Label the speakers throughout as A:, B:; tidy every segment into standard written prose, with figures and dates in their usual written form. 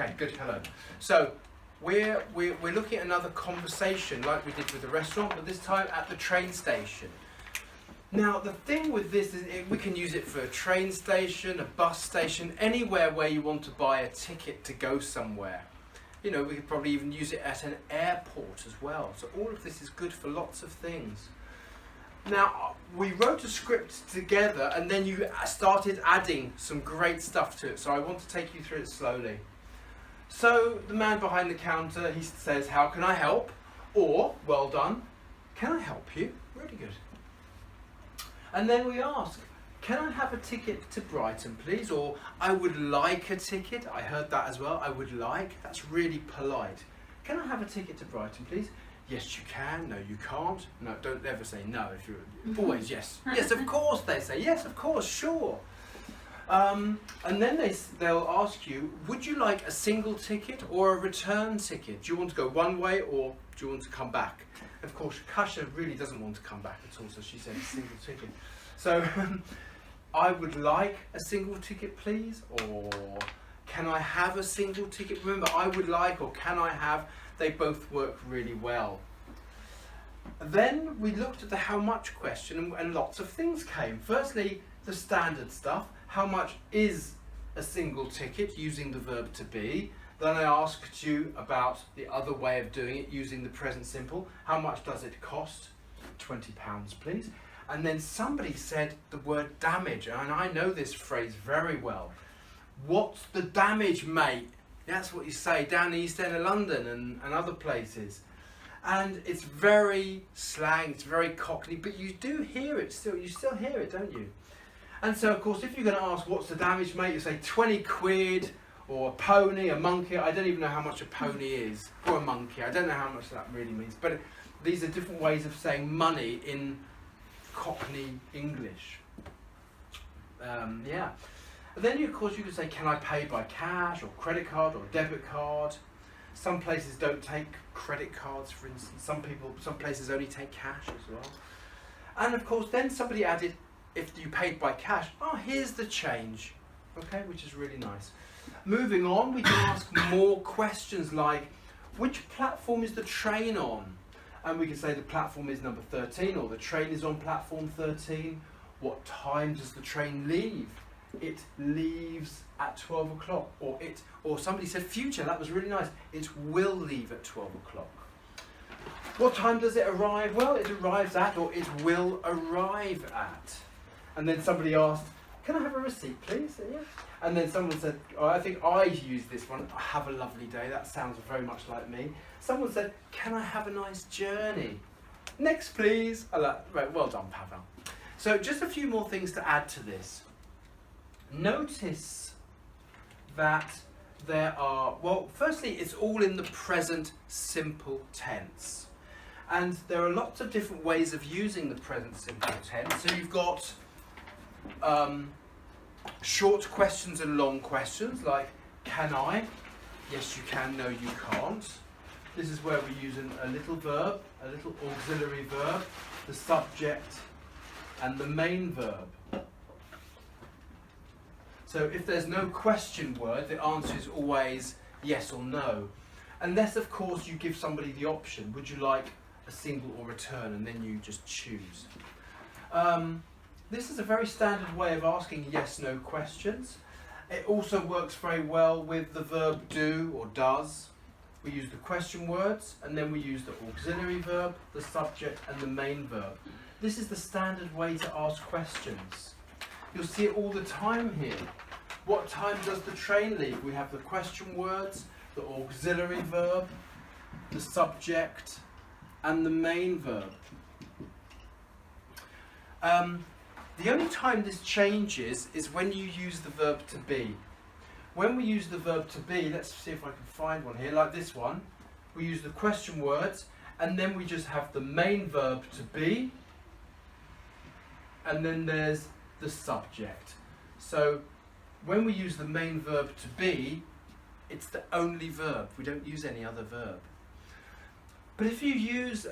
A: Okay, good, hello. So, we're looking at another conversation like we did with the restaurant, but this time at the train station. Now, the thing with this is we can use it for a train station, a bus station, anywhere where you want to buy a ticket to go somewhere. You know, we could probably even use it at an airport as well. So all of this is good for lots of things. Now, we wrote a script together and then you started adding some great stuff to it. So I want to take you through it slowly. So the man behind the counter, he says, "How can I help?" Or, "Well done, can I help you?" Really good. And then we ask, "Can I have a ticket to Brighton, please?" Or, "I would like a ticket." I heard that as well. I would like. That's really polite. "Can I have a ticket to Brighton, please?" "Yes, you can." "No, you can't." "No, don't ever say no if you're always yes." "Yes, of course," they say. "Yes, of course, sure." And then they'll ask you, "Would you like a single ticket or a return ticket? Do you want to go one way or do you want to come back?" Of course, Kasia really doesn't want to come back at all, so she said a single ticket. So, "I would like a single ticket, please," or "Can I have a single ticket?" Remember, "I would like" or "Can I have," they both work really well. Then we looked at the how much question and lots of things came. Firstly, the standard stuff. How much is a single ticket using the verb to be? Then I asked you about the other way of doing it using the present simple. How much does it cost? £20, please. And then somebody said the word damage, and I know this phrase very well. "What's the damage, mate?" That's what you say down the East End of London and other places. And it's very slang, it's very cockney, but you do hear it still. You still hear it, don't you? And so, of course, if you're going to ask, "What's the damage, mate?" you say 20 quid, or a pony, a monkey. I don't even know how much a pony is, or a monkey. I don't know how much that really means. But these are different ways of saying money in Cockney English. Yeah. And then, of course, you could say, "Can I pay by cash, or credit card, or debit card?" Some places don't take credit cards, for instance. Some places only take cash as well. And of course, then somebody added, if you paid by cash, "Oh, here's the change." Okay, which is really nice. Moving on, we can ask more questions like, "Which platform is the train on?" And we can say the platform is number 13, or the train is on platform 13. "What time does the train leave?" "It leaves at 12 o'clock. Or somebody said future, that was really nice. "It will leave at 12 o'clock. "What time does it arrive?" "Well, it arrives at," or "it will arrive at." And then somebody asked, "Can I have a receipt, please?" "Yeah." And then someone said, I think I used this one, "Have a lovely day." That sounds very much like me. Someone said, "Can I have a nice journey?" "Next, please." Right, well done, Pavel. So just a few more things to add to this. Notice that there are, well, firstly, it's all in the present simple tense. And there are lots of different ways of using the present simple tense. So you've got short questions and long questions, like "Can I?" "Yes, you can." "No, you can't." This is where we use a little verb, a little auxiliary verb, the subject and the main verb. So if there's no question word, the answer is always yes or no. Unless, of course, you give somebody the option, "Would you like a single or return?" and then you just choose. This is a very standard way of asking yes/no questions. It also works very well with the verb do or does. We use the question words, and then we use the auxiliary verb, the subject, and the main verb. This is the standard way to ask questions. You'll see it all the time here. What time does the train leave? We have the question words, the auxiliary verb, the subject, and the main verb. The only time this changes is when you use the verb to be. When we use the verb to be, let's see if I can find one here, like this one. We use the question words, and then we just have the main verb to be, and then there's the subject. So when we use the main verb to be, it's the only verb. We don't use any other verb. But if you use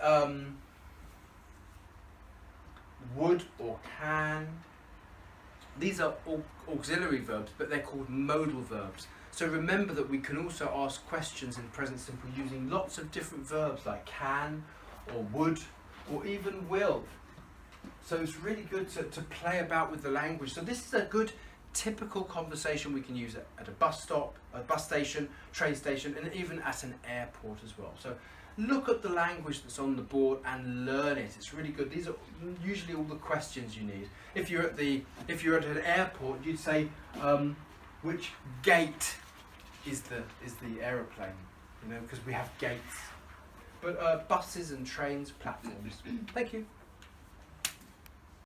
A: would or can, these are auxiliary verbs, but they're called modal verbs. So remember that we can also ask questions in present simple using lots of different verbs like can, or would, or even will. So it's really good to play about with the language. So this is a good typical conversation we can use at a bus stop, a bus station, train station, and even at an airport as well. So look at the language that's on the board and learn it. It's really good. These are usually all the questions you need. If you're at an airport, you'd say, which gate is the aeroplane? You know, because we have gates. But buses and trains, platforms. Thank you.